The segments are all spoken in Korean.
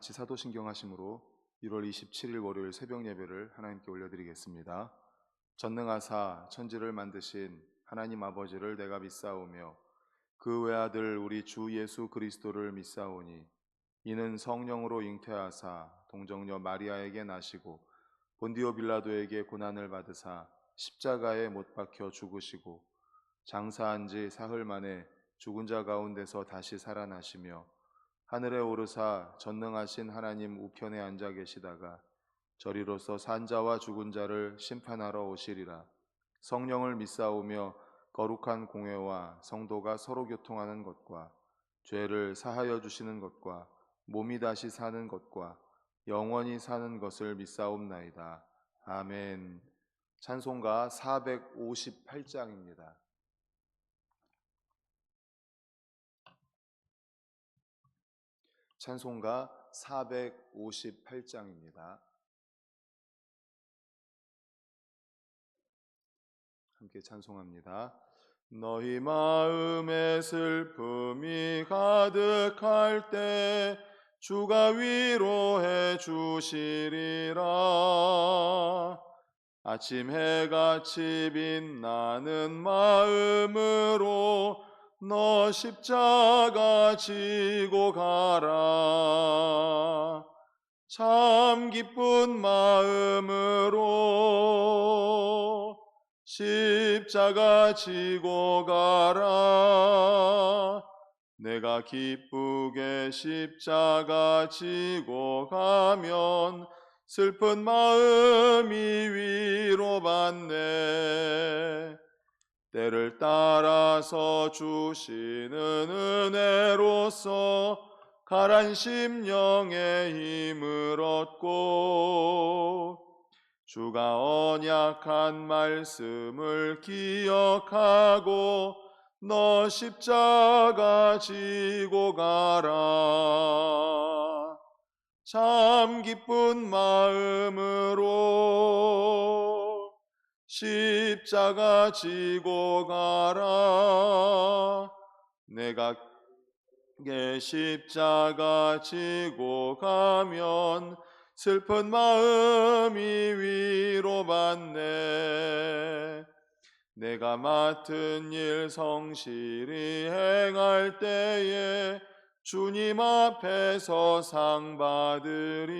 사도신경 하심으로 1월 27일 월요일 새벽 예배를 하나님께 올려드리겠습니다. 전능하사 천지를 만드신 하나님 아버지를 내가 믿사오며 그 외아들 우리 주 예수 그리스도를 믿사오니 이는 성령으로 잉태하사 동정녀 마리아에게 나시고 본디오 빌라도에게 고난을 받으사 십자가에 못 박혀 죽으시고 장사한 지 사흘 만에 죽은 자 가운데서 다시 살아나시며 하늘에 오르사 전능하신 하나님 우편에 앉아 계시다가 저리로서 산 자와 죽은 자를 심판하러 오시리라. 성령을 믿사오며 거룩한 공회와 성도가 서로 교통하는 것과 죄를 사하여 주시는 것과 몸이 다시 사는 것과 영원히 사는 것을 믿사옵나이다. 아멘. 찬송가 458장입니다. 찬송가 458장입니다. 함께 찬송합니다. 너희 마음에 슬픔이 가득할 때 주가 위로해 주시리라. 아침 해같이 빛나는 마음으로 너 십자가 지고 가라. 참 기쁜 마음으로 십자가 지고 가라. 내가 기쁘게 십자가 지고 가면 슬픈 마음이 위로받네. 때를 따라서 주시는 은혜로서 가란 심령의 힘을 얻고 주가 언약한 말씀을 기억하고 너 십자가 지고 가라. 참 기쁜 마음으로 십자가 지고 가라. 내가 십자가 지고 가면 슬픈 마음이 위로받네. 내가 맡은 일 성실히 행할 때에 주님 앞에서 상 받으리.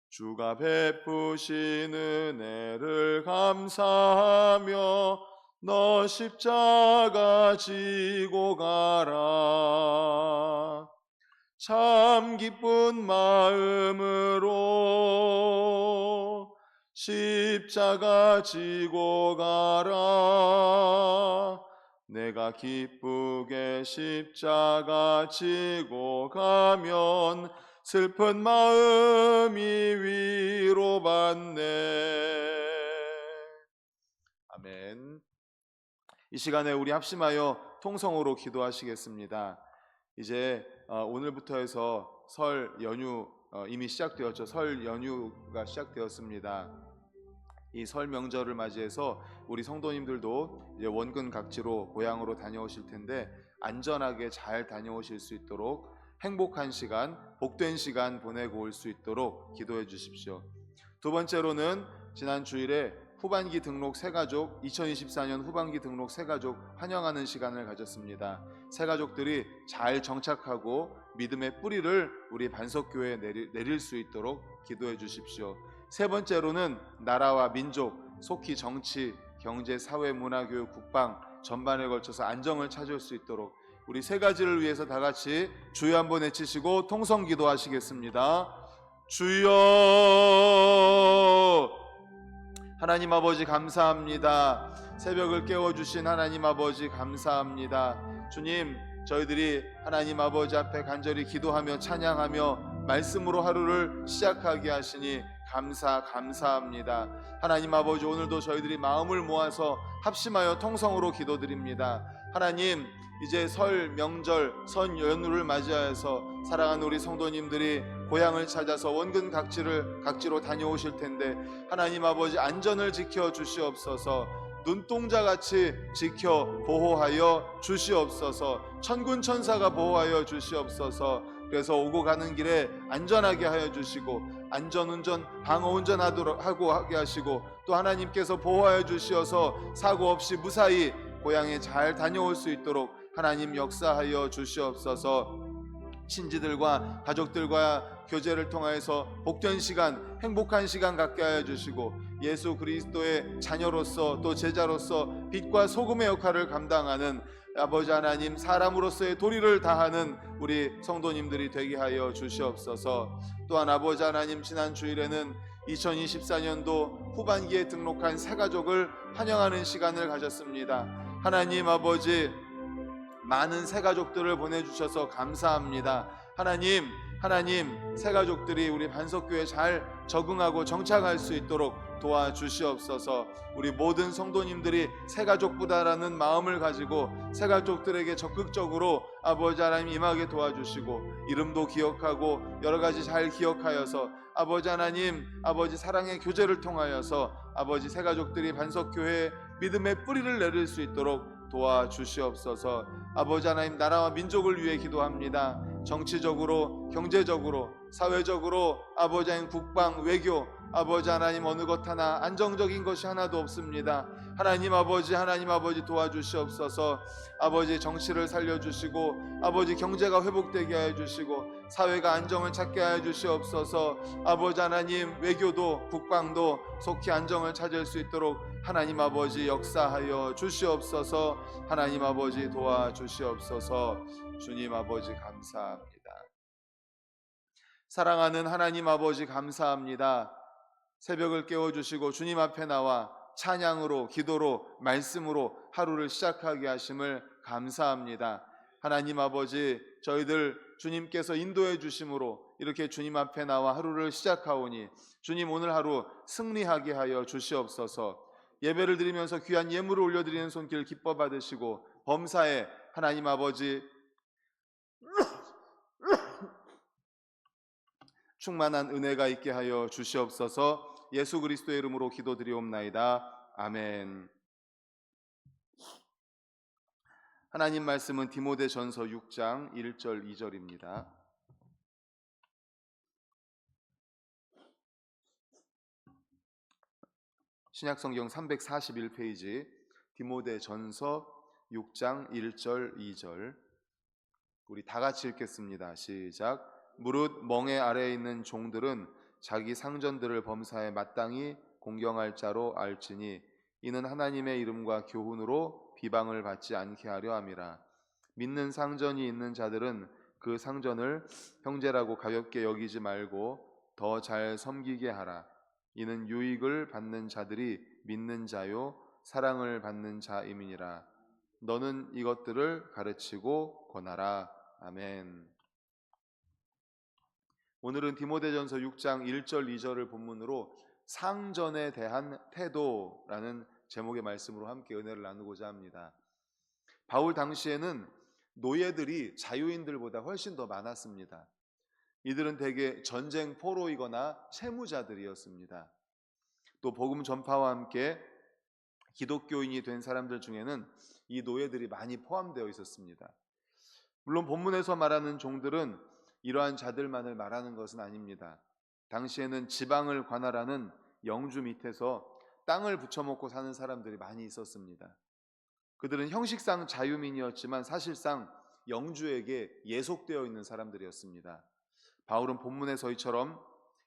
주가 베푸신 은혜를 감사하며 너 십자가 지고 가라. 참 기쁜 마음으로 십자가 지고 가라. 내가 기쁘게 십자가 지고 가면 슬픈 마음이 위로받네. 아멘. 이 시간에 우리 합심하여 통성으로 기도하시겠습니다. 이제 오늘부터 해서 설 연휴 이미 시작되었죠. 설 연휴가 시작되었습니다. 이 설 명절을 맞이해서 우리 성도님들도 이제 원근 각지로 고향으로 다녀오실 텐데 안전하게 잘 다녀오실 수 있도록 행복한 시간, 복된 시간 보내고 올 수 있도록 기도해 주십시오. 두 번째로는 지난 주일에 후반기 등록 새가족 2024년 후반기 등록 새가족 환영하는 시간을 가졌습니다. 새가족들이 잘 정착하고 믿음의 뿌리를 우리 반석교회에 내릴 수 있도록 기도해 주십시오. 세 번째로는 나라와 민족, 속히 정치, 경제, 사회, 문화, 교육, 국방 전반에 걸쳐서 안정을 찾을 수 있도록 우리 세 가지를 위해서 다 같이 주여 한번 외치시고 통성 기도하시겠습니다. 주여. 하나님 아버지 감사합니다. 새벽을 깨워주신 하나님 아버지 감사합니다. 주님, 저희들이 하나님 아버지 앞에 간절히 기도하며 찬양하며 말씀으로 하루를 시작하게 하시니 감사합니다. 하나님 아버지, 오늘도 저희들이 마음을 모아서 합심하여 통성으로 기도드립니다. 하나님, 이제 설 명절 선 연휴를 맞이하여서 사랑하는 우리 성도님들이 고향을 찾아서 원근 각지로 다녀오실 텐데 하나님 아버지 안전을 지켜 주시옵소서. 눈동자같이 지켜 보호하여 주시옵소서. 천군 천사가 보호하여 주시옵소서. 그래서 오고 가는 길에 안전하게 하여 주시고 안전운전, 방어운전하도록 하게 하시고 또 하나님께서 보호하여 주시어서 사고 없이 무사히 고향에 잘 다녀올 수 있도록 하나님 역사하여 주시옵소서. 친지들과 가족들과 교제를 통하여서 복된 시간, 행복한 시간 갖게 하여 주시고 예수 그리스도의 자녀로서 또 제자로서 빛과 소금의 역할을 감당하는 아버지 하나님, 사람으로서의 도리를 다하는 우리 성도님들이 되게 하여 주시옵소서. 또한 아버지 하나님, 지난 주일에는 2024년도 후반기에 등록한 새가족을 환영하는 시간을 가졌습니다. 하나님 아버지, 많은 새가족들을 보내주셔서 감사합니다. 하나님 새가족들이 우리 반석교회에 잘 적응하고 정착할 수 있도록 도와주시옵소서. 우리 모든 성도님들이 새가족보다라는 마음을 가지고 새가족들에게 적극적으로 아버지 하나님 임하게 도와주시고 이름도 기억하고 여러가지 잘 기억하여서 아버지 하나님, 아버지 사랑의 교제를 통하여서 아버지 새가족들이 반석교회에 믿음의 뿌리를 내릴 수 있도록 도와주시옵소서. 아버지 하나님, 나라와 민족을 위해 기도합니다. 정치적으로, 경제적으로, 사회적으로 아버지 하나님, 국방, 외교, 아버지 하나님 어느 것 하나 안정적인 것이 하나도 없습니다. 하나님 아버지 도와주시옵소서. 아버지 정치를 살려주시고 아버지 경제가 회복되게 하여 주시고 사회가 안정을 찾게 하여 주시옵소서. 아버지 하나님, 외교도 국방도 속히 안정을 찾을 수 있도록 하나님 아버지 역사하여 주시옵소서. 하나님 아버지 도와주시옵소서. 주님 아버지 감사합니다. 사랑하는 하나님 아버지 감사합니다. 새벽을 깨워주시고 주님 앞에 나와 찬양으로, 기도로, 말씀으로 하루를 시작하게 하심을 감사합니다. 하나님 아버지, 저희들 주님께서 인도해 주심으로 이렇게 주님 앞에 나와 하루를 시작하오니 주님 오늘 하루 승리하게 하여 주시옵소서. 예배를 드리면서 귀한 예물을 올려드리는 손길 기뻐 받으시고 범사에 하나님 아버지 충만한 은혜가 있게 하여 주시옵소서. 예수 그리스도의 이름으로 기도드리옵나이다. 아멘. 하나님 말씀은 디모데전서 6장 1절 2절입니다. 신약성경 341페이지 디모데전서 6장 1절 2절 우리 다 같이 읽겠습니다. 시작. 무릇 멍에 아래에 있는 종들은 자기 상전들을 범사에 마땅히 공경할 자로 알지니 이는 하나님의 이름과 교훈으로 비방을 받지 않게 하려 함이라. 믿는 상전이 있는 자들은 그 상전을 형제라고 가볍게 여기지 말고 더 잘 섬기게 하라. 이는 유익을 받는 자들이 믿는 자요 사랑을 받는 자임이니라. 너는 이것들을 가르치고 권하라. 아멘. 오늘은 디모데전서 6장 1절 2절을 본문으로 상전에 대한 태도라는 제목의 말씀으로 함께 은혜를 나누고자 합니다. 바울 당시에는 노예들이 자유인들보다 훨씬 더 많았습니다. 이들은 대개 전쟁 포로이거나 채무자들이었습니다. 또 복음 전파와 함께 기독교인이 된 사람들 중에는 이 노예들이 많이 포함되어 있었습니다. 물론 본문에서 말하는 종들은 이러한 자들만을 말하는 것은 아닙니다. 당시에는 지방을 관할하는 영주 밑에서 땅을 붙여먹고 사는 사람들이 많이 있었습니다. 그들은 형식상 자유민이었지만 사실상 영주에게 예속되어 있는 사람들이었습니다. 바울은 본문에서 이처럼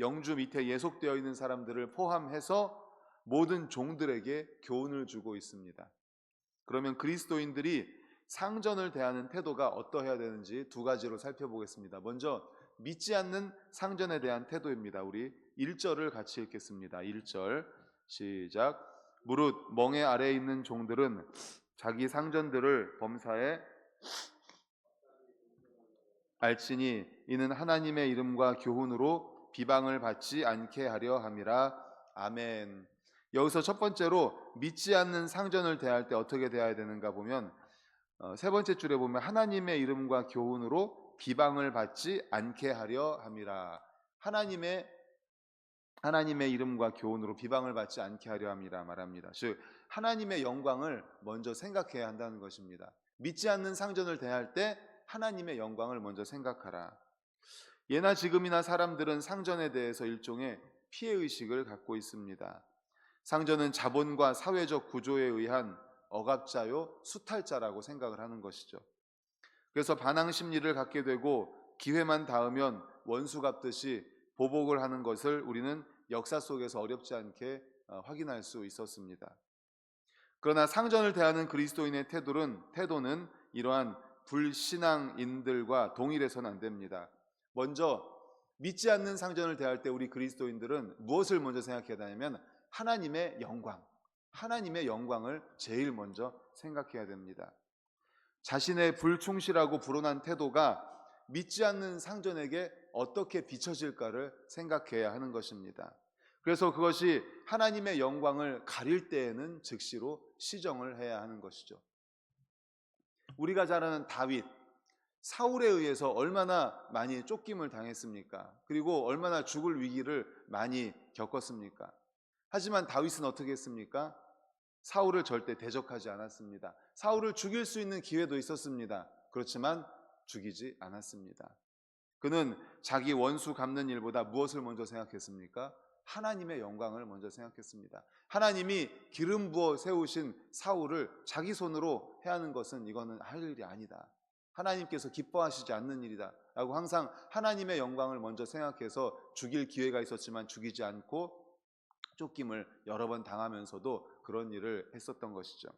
영주 밑에 예속되어 있는 사람들을 포함해서 모든 종들에게 교훈을 주고 있습니다. 그러면 그리스도인들이 상전을 대하는 태도가 어떠해야 되는지 두 가지로 살펴보겠습니다. 먼저 믿지 않는 상전에 대한 태도입니다. 우리 1절을 같이 읽겠습니다. 1절 시작. 무릇 멍에 아래에 있는 종들은 자기 상전들을 범사에 알지니 이는 하나님의 이름과 교훈으로 비방을 받지 않게 하려 함이라. 아멘. 여기서 첫 번째로 믿지 않는 상전을 대할 때 어떻게 대해야 되는가 보면 세 번째 줄에 보면 하나님의 이름과 교훈으로 비방을 받지 않게 하려 함이라. 하나님의 이름과 교훈으로 비방을 받지 않게 하려 함이라 말합니다. 즉 하나님의 영광을 먼저 생각해야 한다는 것입니다. 믿지 않는 상전을 대할 때 하나님의 영광을 먼저 생각하라. 예나 지금이나 사람들은 상전에 대해서 일종의 피해의식을 갖고 있습니다. 상전은 자본과 사회적 구조에 의한 억압자요 수탈자라고 생각을 하는 것이죠. 그래서 반항 심리를 갖게 되고 기회만 닿으면 원수 갚듯이 보복을 하는 것을 우리는 역사 속에서 어렵지 않게 확인할 수 있었습니다. 그러나 상전을 대하는 그리스도인의 태도는 이러한 불신앙인들과 동일해서는 안 됩니다. 먼저 믿지 않는 상전을 대할 때 우리 그리스도인들은 무엇을 먼저 생각해야 되냐면 하나님의 영광을 제일 먼저 생각해야 됩니다. 자신의 불충실하고 불온한 태도가 믿지 않는 상전에게 어떻게 비춰질까를 생각해야 하는 것입니다. 그래서 그것이 하나님의 영광을 가릴 때에는 즉시로 시정을 해야 하는 것이죠. 우리가 잘 아는 다윗, 사울에 의해서 얼마나 많이 쫓김을 당했습니까? 그리고 얼마나 죽을 위기를 많이 겪었습니까? 하지만 다윗은 어떻게 했습니까? 사울을 절대 대적하지 않았습니다. 사울을 죽일 수 있는 기회도 있었습니다. 그렇지만 죽이지 않았습니다. 그는 자기 원수 갚는 일보다 무엇을 먼저 생각했습니까? 하나님의 영광을 먼저 생각했습니다. 하나님이 기름 부어 세우신 사울을 자기 손으로 해하는 것은 이거는 할 일이 아니다. 하나님께서 기뻐하시지 않는 일이다 라고 항상 하나님의 영광을 먼저 생각해서 죽일 기회가 있었지만 죽이지 않고 쫓김을 여러 번 당하면서도 그런 일을 했었던 것이죠.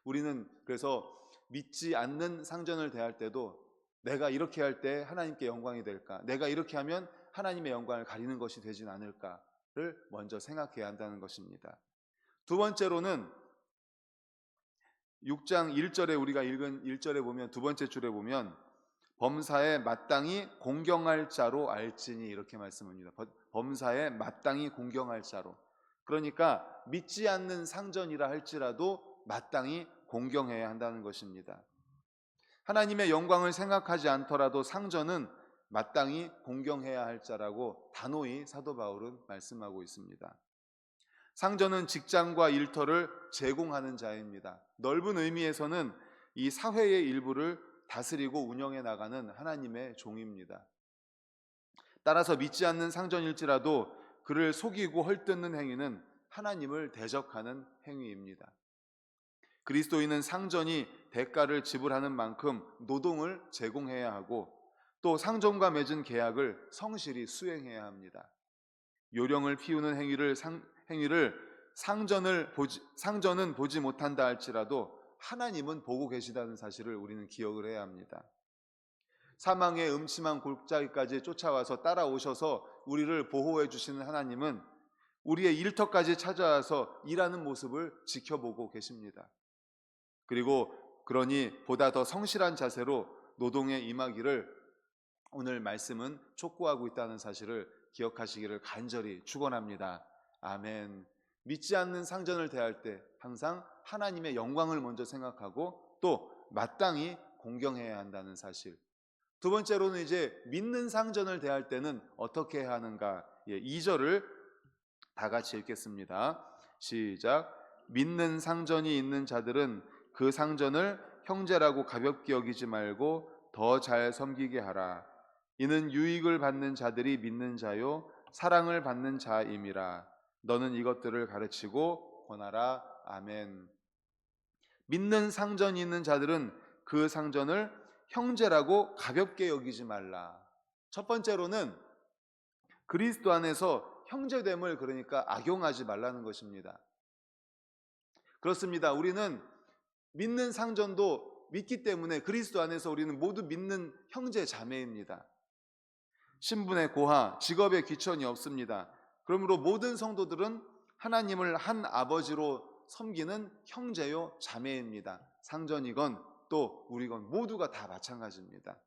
우리는 그래서 믿지 않는 상전을 대할 때도 내가 이렇게 할 때 하나님께 영광이 될까? 내가 이렇게 하면 하나님의 영광을 가리는 것이 되진 않을까를 먼저 생각해야 한다는 것입니다. 두 번째로는 6장 1절에 우리가 읽은 1절에 보면 두 번째 줄에 보면 범사에 마땅히 공경할 자로 알지니 이렇게 말씀합니다. 범사에 마땅히 공경할 자로. 그러니까 믿지 않는 상전이라 할지라도 마땅히 공경해야 한다는 것입니다. 하나님의 영광을 생각하지 않더라도 상전은 마땅히 공경해야 할 자라고 단호히 사도 바울은 말씀하고 있습니다. 상전은 직장과 일터를 제공하는 자입니다. 넓은 의미에서는 이 사회의 일부를 다스리고 운영해 나가는 하나님의 종입니다. 따라서 믿지 않는 상전일지라도 그를 속이고 헐뜯는 행위는 하나님을 대적하는 행위입니다. 그리스도인은 상전이 대가를 지불하는 만큼 노동을 제공해야 하고 또 상전과 맺은 계약을 성실히 수행해야 합니다. 요령을 피우는 행위를 상전은 보지 못한다 할지라도 하나님은 보고 계시다는 사실을 우리는 기억을 해야 합니다. 사망의 음침한 골짜기까지 쫓아와서 따라오셔서 우리를 보호해 주시는 하나님은 우리의 일터까지 찾아와서 일하는 모습을 지켜보고 계십니다. 그리고 그러니 보다 더 성실한 자세로 노동에 임하기를 오늘 말씀은 촉구하고 있다는 사실을 기억하시기를 간절히 축원합니다. 아멘. 믿지 않는 상전을 대할 때 항상 하나님의 영광을 먼저 생각하고 또 마땅히 공경해야 한다는 사실. 두 번째로는 이제 믿는 상전을 대할 때는 어떻게 해야 하는가? 2절을 다 같이 읽겠습니다. 시작. 믿는 상전이 있는 자들은 그 상전을 형제라고 가볍게 여기지 말고 더 잘 섬기게 하라. 이는 유익을 받는 자들이 믿는 자요 사랑을 받는 자임이라. 너는 이것들을 가르치고 권하라. 아멘. 믿는 상전이 있는 자들은 그 상전을 형제라고 가볍게 여기지 말라. 첫 번째로는 그리스도 안에서 형제됨을 그러니까 악용하지 말라는 것입니다. 그렇습니다. 우리는 믿는 상전도 믿기 때문에 그리스도 안에서 우리는 모두 믿는 형제 자매입니다. 신분의 고하, 직업의 귀천이 없습니다. 그러므로 모든 성도들은 하나님을 한 아버지로 섬기는 형제요 자매입니다. 상전이건 또 우리건 모두가 다 마찬가지입니다.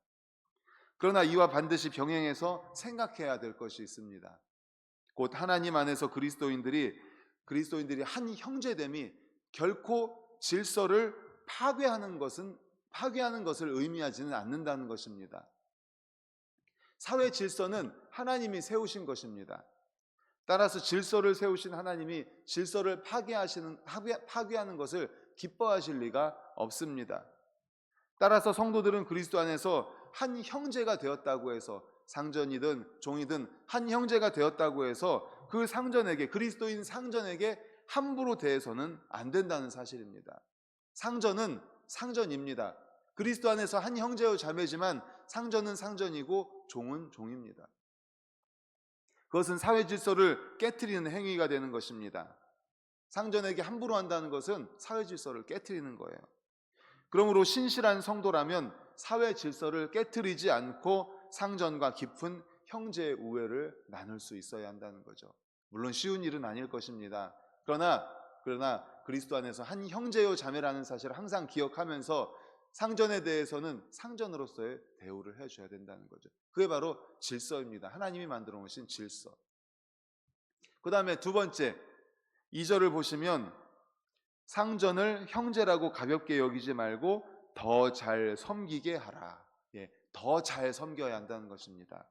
그러나 이와 반드시 병행해서 생각해야 될 것이 있습니다. 곧 하나님 안에서 그리스도인들이 한 형제됨이 결코 질서를 파괴하는 것을 의미하지는 않는다는 것입니다. 사회 질서는 하나님이 세우신 것입니다. 따라서 질서를 세우신 하나님이 질서를 파괴하는 것을 기뻐하실 리가 없습니다. 따라서 성도들은 그리스도 안에서 한 형제가 되었다고 해서, 상전이든 종이든 한 형제가 되었다고 해서 그 상전에게, 그리스도인 상전에게 함부로 대해서는 안 된다는 사실입니다. 상전은 상전입니다. 그리스도 안에서 한 형제요 자매지만 상전은 상전이고 종은 종입니다. 그것은 사회 질서를 깨트리는 행위가 되는 것입니다. 상전에게 함부로 한다는 것은 사회 질서를 깨트리는 거예요. 그러므로 신실한 성도라면 사회 질서를 깨트리지 않고 상전과 깊은 형제의 우애를 나눌 수 있어야 한다는 거죠. 물론 쉬운 일은 아닐 것입니다. 그러나 그리스도 안에서 한 형제요 자매라는 사실을 항상 기억하면서 상전에 대해서는 상전으로서의 대우를 해줘야 된다는 거죠. 그게 바로 질서입니다. 하나님이 만들어 놓으신 질서. 그 다음에 두 번째, 2절을 보시면 상전을 형제라고 가볍게 여기지 말고 더 잘 섬기게 하라. 더 잘 섬겨야 한다는 것입니다.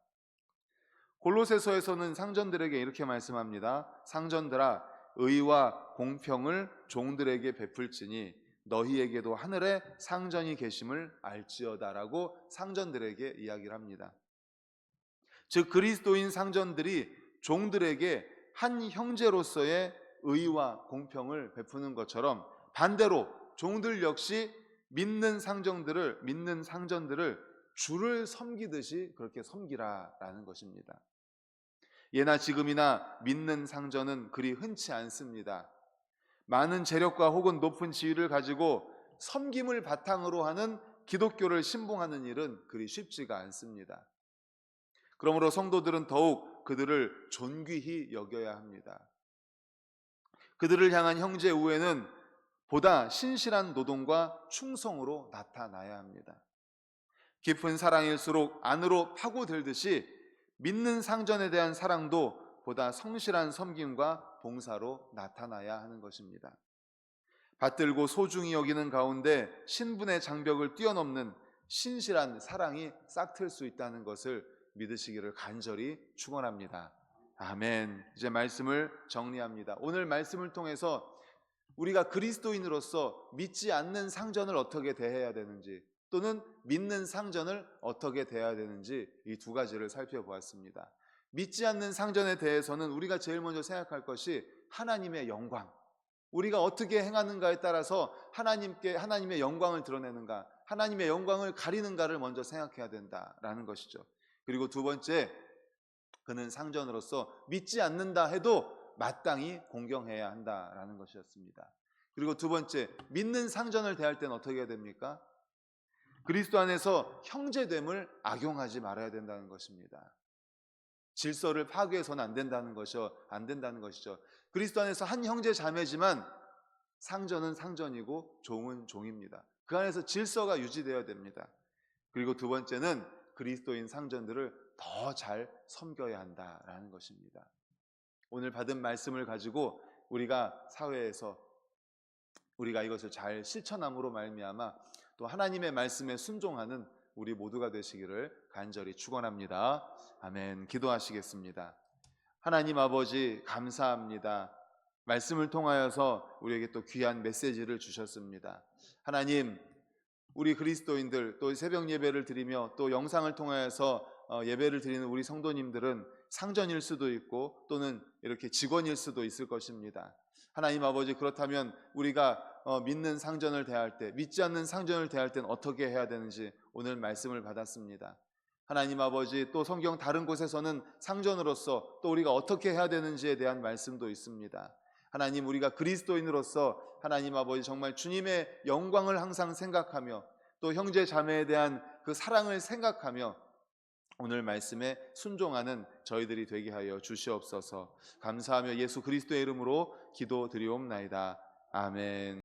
골로새서에서는 상전들에게 이렇게 말씀합니다. 상전들아, 의와 공평을 종들에게 베풀지니 너희에게도 하늘에 상전이 계심을 알지어다라고 상전들에게 이야기를 합니다. 즉 그리스도인 상전들이 종들에게 한 형제로서의 의와 공평을 베푸는 것처럼 반대로 종들 역시 믿는 상전들을 주를 섬기듯이 그렇게 섬기라라는 것입니다. 예나 지금이나 믿는 상전은 그리 흔치 않습니다. 많은 재력과 혹은 높은 지위를 가지고 섬김을 바탕으로 하는 기독교를 신봉하는 일은 그리 쉽지가 않습니다. 그러므로 성도들은 더욱 그들을 존귀히 여겨야 합니다. 그들을 향한 형제 우애는 보다 신실한 노동과 충성으로 나타나야 합니다. 깊은 사랑일수록 안으로 파고들듯이 믿는 상전에 대한 사랑도 보다 성실한 섬김과 봉사로 나타나야 하는 것입니다. 받들고 소중히 여기는 가운데 신분의 장벽을 뛰어넘는 신실한 사랑이 싹틀 수 있다는 것을 믿으시기를 간절히 축원합니다. 아멘. 이제 말씀을 정리합니다. 오늘 말씀을 통해서 우리가 그리스도인으로서 믿지 않는 상전을 어떻게 대해야 되는지, 또는 믿는 상전을 어떻게 대해야 되는지 이 두 가지를 살펴보았습니다. 믿지 않는 상전에 대해서는 우리가 제일 먼저 생각할 것이 하나님의 영광, 우리가 어떻게 행하는가에 따라서 하나님의 영광을 드러내는가, 하나님의 영광을 가리는가를 먼저 생각해야 된다라는 것이죠. 그리고 두 번째, 그는 상전으로서 믿지 않는다 해도 마땅히 공경해야 한다라는 것이었습니다. 그리고 두 번째, 믿는 상전을 대할 때는 어떻게 해야 됩니까? 그리스도 안에서 형제됨을 악용하지 말아야 된다는 것입니다. 질서를 파괴해서는 안 된다는 것이죠. 그리스도 안에서 한 형제 자매지만 상전은 상전이고 종은 종입니다. 그 안에서 질서가 유지되어야 됩니다. 그리고 두 번째는 그리스도인 상전들을 더 잘 섬겨야 한다라는 것입니다. 오늘 받은 말씀을 가지고 우리가 사회에서 우리가 이것을 잘 실천함으로 말미암아 또 하나님의 말씀에 순종하는 우리 모두가 되시기를 간절히 축원합니다. 아멘. 기도하시겠습니다. 하나님 아버지 감사합니다. 말씀을 통하여서 우리에게 또 귀한 메시지를 주셨습니다. 하나님, 우리 그리스도인들 또 새벽 예배를 드리며 또 영상을 통하여서 예배를 드리는 우리 성도님들은 상전일 수도 있고 또는 이렇게 직원일 수도 있을 것입니다. 하나님 아버지, 그렇다면 우리가 믿는 상전을 대할 때, 믿지 않는 상전을 대할 때는 어떻게 해야 되는지 오늘 말씀을 받았습니다. 하나님 아버지, 또 성경 다른 곳에서는 상전으로서 또 우리가 어떻게 해야 되는지에 대한 말씀도 있습니다. 하나님, 우리가 그리스도인으로서 하나님 아버지 정말 주님의 영광을 항상 생각하며 또 형제 자매에 대한 그 사랑을 생각하며 오늘 말씀에 순종하는 저희들이 되게 하여 주시옵소서. 감사하며 예수 그리스도의 이름으로 기도드리옵나이다. 아멘.